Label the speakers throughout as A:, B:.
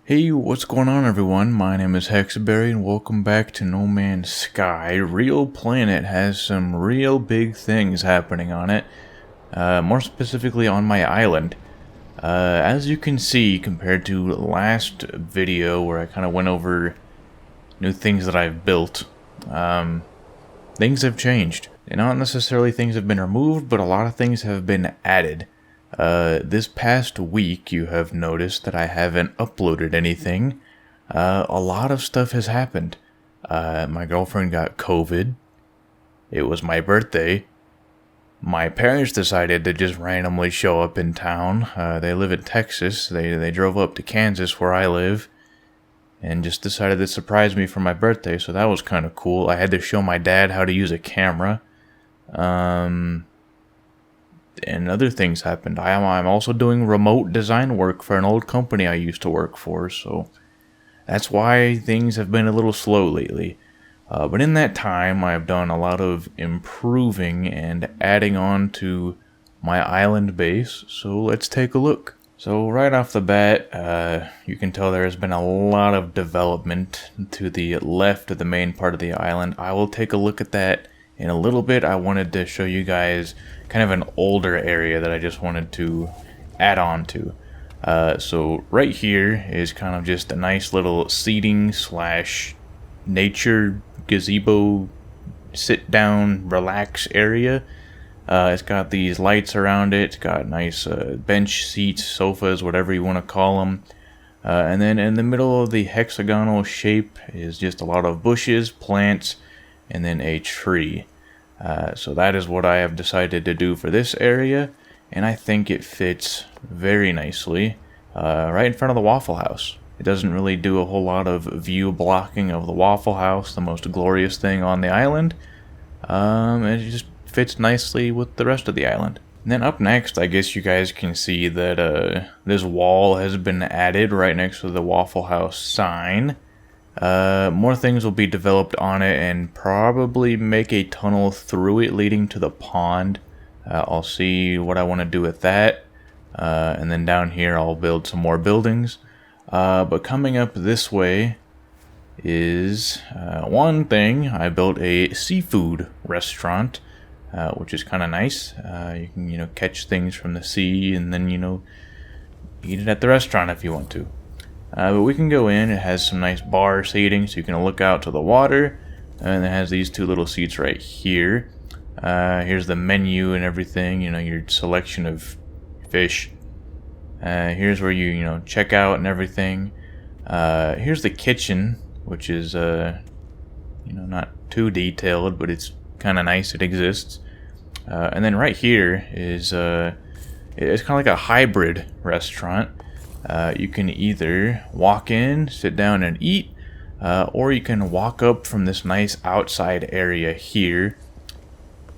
A: Hey, what's going on everyone? My name is Hexaberry and welcome back to No Man's Sky. Real Planet has some real big things happening on it, more specifically on my island. As you can see, compared to last video where I kind of went over new things that I've built, things have changed. And not necessarily things have been removed, but a lot of things have been added. This past week, you have noticed that I haven't uploaded anything. A lot of stuff has happened. My girlfriend got COVID. It was my birthday. My parents decided to just randomly show up in town. They live in Texas. They drove up to Kansas, where I live, and just decided to surprise me for my birthday, so that was kind of cool. I had to show my dad how to use a camera. And other things happened. I'm also doing remote design work for an old company I used to work for, so that's why things have been a little slow lately. But in that time, I've done a lot of improving and adding on to my island base, so let's take a look. So right off the bat, you can tell there has been a lot of development to the left of the main part of the island. I will take a look at that in a little bit. I wanted to show you guys kind of an older area that I just wanted to add on to. So right here is kind of just a nice little seating slash nature gazebo sit down relax area. It's got these lights around it. It's got nice bench seats, sofas, whatever you want to call them. And then in the middle of the hexagonal shape is just a lot of bushes, plants, and then a tree. So that is what I have decided to do for this area, and I think it fits very nicely right in front of the Waffle House. It doesn't really do a whole lot of view blocking of the Waffle House, the most glorious thing on the island. It just fits nicely with the rest of the island. And then up next, I guess you guys can see that this wall has been added right next to the Waffle House sign. More things will be developed on it and probably make a tunnel through it leading to the pond. I'll see what I want to do with that. And then down here I'll build some more buildings. But coming up this way is one thing. I built a seafood restaurant, which is kind of nice. You can, catch things from the sea and then, eat it at the restaurant if you want to. But we can go in. It has some nice bar seating so you can look out to the water, and it has these two little seats right here. Here's the menu and everything, your selection of fish. Here's where you check out and everything. Here's the kitchen, which is not too detailed, but it's kind of nice. It exists. And then right here is it's kind of like a hybrid restaurant. You can either walk in, sit down and eat, or you can walk up from this nice outside area here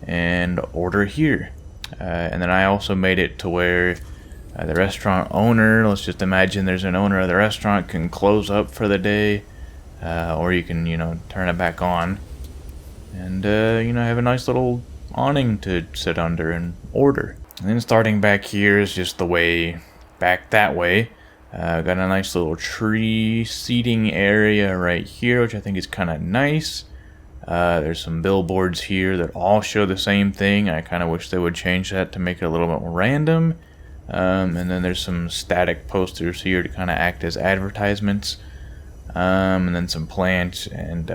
A: and order here. And then I also made it to where the restaurant owner, let's just imagine there's an owner of the restaurant, can close up for the day, or you can, turn it back on and, have a nice little awning to sit under and order. And then starting back here is just the way back that way. Got a nice little tree seating area right here, which I think is kind of nice. There's some billboards here that all show the same thing. I kind of wish they would change that to make it a little bit more random. And then there's some static posters here to kind of act as advertisements. And then some plants and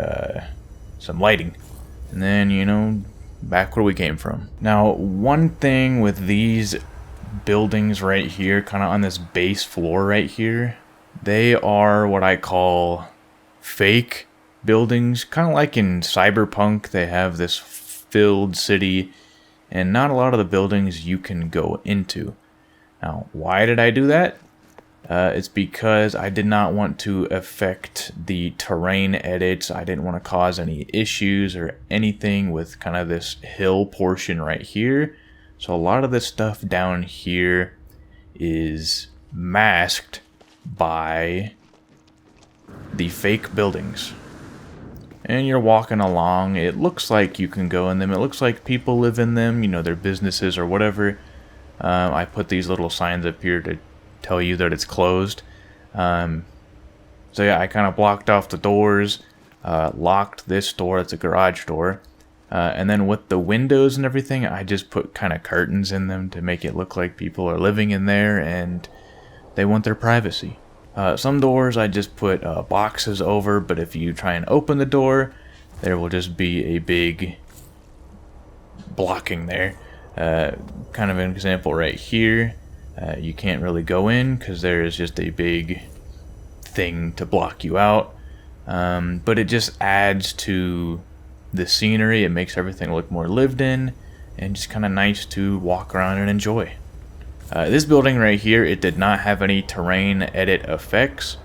A: some lighting. And then, back where we came from. Now, one thing with these buildings right here, kind of on this base floor right here, they are what I call fake buildings. Kind of like in Cyberpunk, they have this filled city and not a lot of the buildings you can go into. Now, why did I do that? It's because I did not want to affect the terrain edits. I didn't want to cause any issues or anything with kind of this hill portion right here. So a lot of this stuff down here is masked by the fake buildings. And you're walking along, it looks like you can go in them, it looks like people live in them, their businesses or whatever. I put these little signs up here to tell you that it's closed. So yeah, I kind of blocked off the doors, locked this door, it's a garage door, and then with the windows and everything, I just put kind of curtains in them to make it look like people are living in there and they want their privacy. Some doors I just put boxes over, but if you try and open the door, there will just be a big blocking there. Kind of an example right here. You can't really go in because there is just a big thing to block you out. But it just adds to the scenery. It makes everything look more lived in and just kind of nice to walk around and enjoy. This building right here, it did not have any terrain edit effects,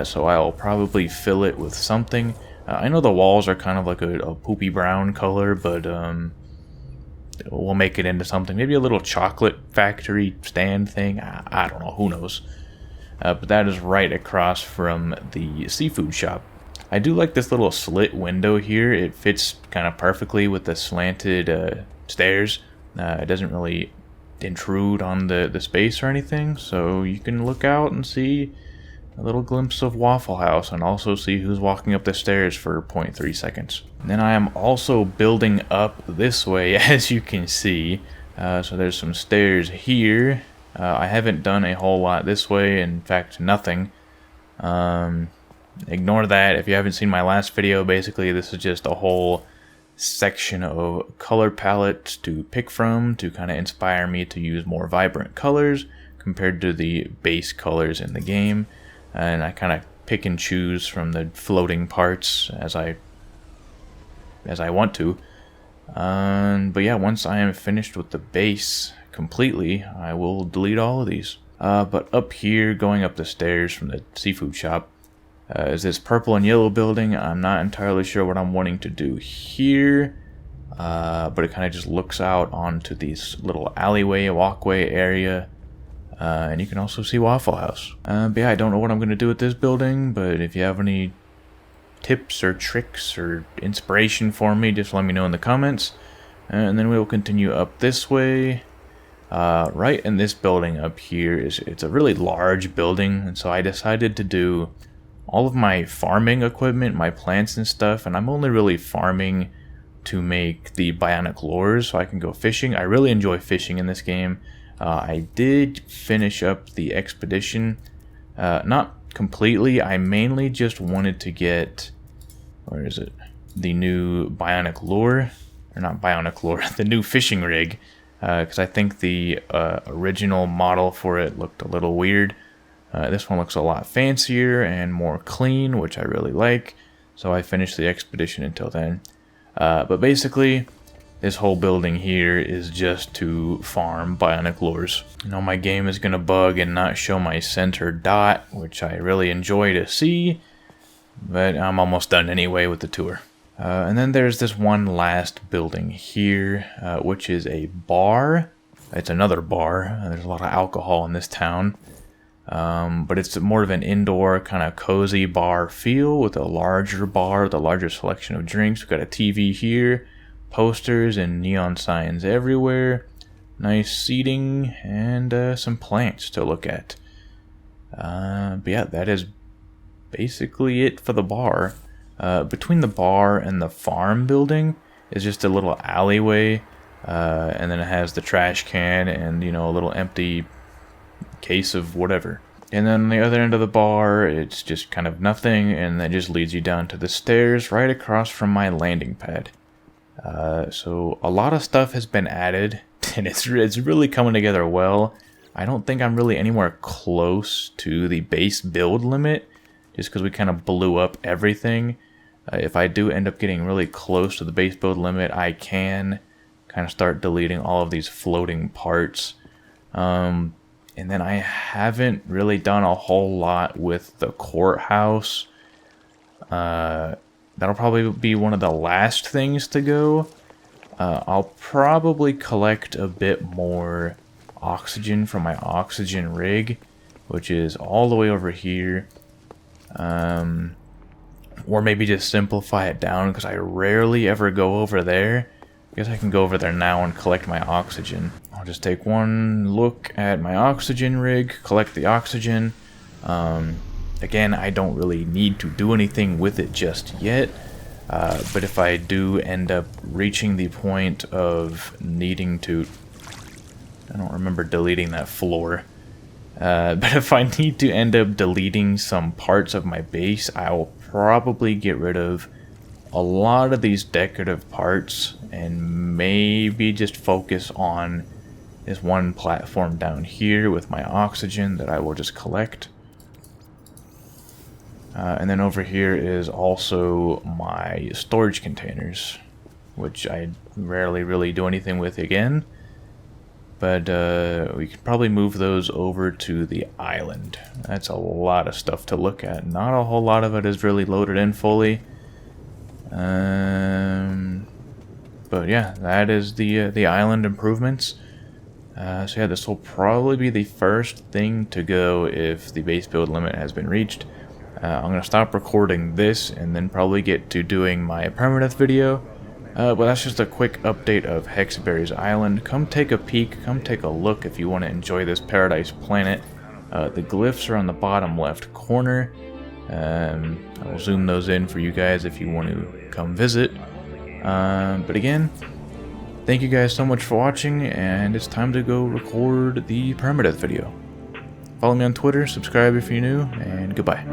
A: so I'll probably fill it with something. I know the walls are kind of like a poopy brown color, but we'll make it into something. Maybe a little chocolate factory stand thing. I don't know, who knows. But that is right across from the seafood shop. I do like this little slit window here. It fits kind of perfectly with the slanted stairs. It doesn't really intrude on the space or anything, so you can look out and see a little glimpse of Waffle House and also see who's walking up the stairs for 0.3 seconds. And then I am also building up this way, as you can see. So there's some stairs here. I haven't done a whole lot this way, in fact nothing. Ignore that. If you haven't seen my last video, basically this is just a whole section of color palettes to pick from to kind of inspire me to use more vibrant colors compared to the base colors in the game. And I kind of pick and choose from the floating parts as I want to. But yeah, once I am finished with the base completely, I will delete all of these. But up here, going up the stairs from the seafood shop, is this purple and yellow building. I'm not entirely sure what I'm wanting to do here, but it kind of just looks out onto this little alleyway, walkway area. And you can also see Waffle House. But yeah, I don't know what I'm going to do with this building, but if you have any tips or tricks or inspiration for me, just let me know in the comments. And then we will continue up this way. Right in this building up here, it's a really large building, and so I decided to do all of my farming equipment, my plants and stuff, and I'm only really farming to make the bionic lures so I can go fishing. I really enjoy fishing in this game. I did finish up the expedition, not completely. I mainly just wanted to get, where is it, the new bionic lure, or not bionic lure, the new fishing rig, because I think the original model for it looked a little weird. This one looks a lot fancier and more clean, which I really like, so I finished the expedition until then. But basically, this whole building here is just to farm bionic lures. You know, my game is going to bug and not show my center dot, which I really enjoy to see, but I'm almost done anyway with the tour. And then there's this one last building here, which is a bar. It's another bar. There's a lot of alcohol in this town. But it's more of an indoor kind of cozy bar feel with a larger bar with a larger selection of drinks. We've got a TV here, posters and neon signs everywhere, nice seating, and some plants to look at. But yeah, that is basically it for the bar. Between the bar and the farm building is just a little alleyway, and then it has the trash can and, you know, a little empty case of whatever. And then on the other end of the bar, it's just kind of nothing, and that just leads you down to the stairs right across from my landing pad. So a lot of stuff has been added, and it's really coming together well. I don't think I'm really anywhere close to the base build limit, just because we kind of blew up everything. If I do end up getting really close to the base build limit, I can kind of start deleting all of these floating parts. And then I haven't really done a whole lot with the courthouse. That'll probably be one of the last things to go. I'll probably collect a bit more oxygen from my oxygen rig, which is all the way over here. Or maybe just simplify it down, because I rarely ever go over there. I guess I can go over there now and collect my oxygen. I'll just take one look at my oxygen rig, collect the oxygen. Again, I don't really need to do anything with it just yet, but if I do end up reaching the point of needing to... I don't remember deleting that floor. But if I need to end up deleting some parts of my base, I will probably get rid of a lot of these decorative parts and maybe just focus on this one platform down here with my oxygen that I will just collect. And then over here is also my storage containers, which I rarely really do anything with again. But we could probably move those over to the island. That's a lot of stuff to look at. Not a whole lot of it is really loaded in fully. But yeah, that is the island improvements. So yeah, this will probably be the first thing to go if the base build limit has been reached. I'm going to stop recording this and then probably get to doing my permadeath video. But that's just a quick update of Hexaberry's island. Come take a peek, come take a look if you want to enjoy this paradise planet. The glyphs are on the bottom left corner. I'll zoom those in for you guys if you want to come visit. But again, thank you guys so much for watching, and it's time to go record the permadeath video. Follow me on Twitter, subscribe if you're new, and goodbye.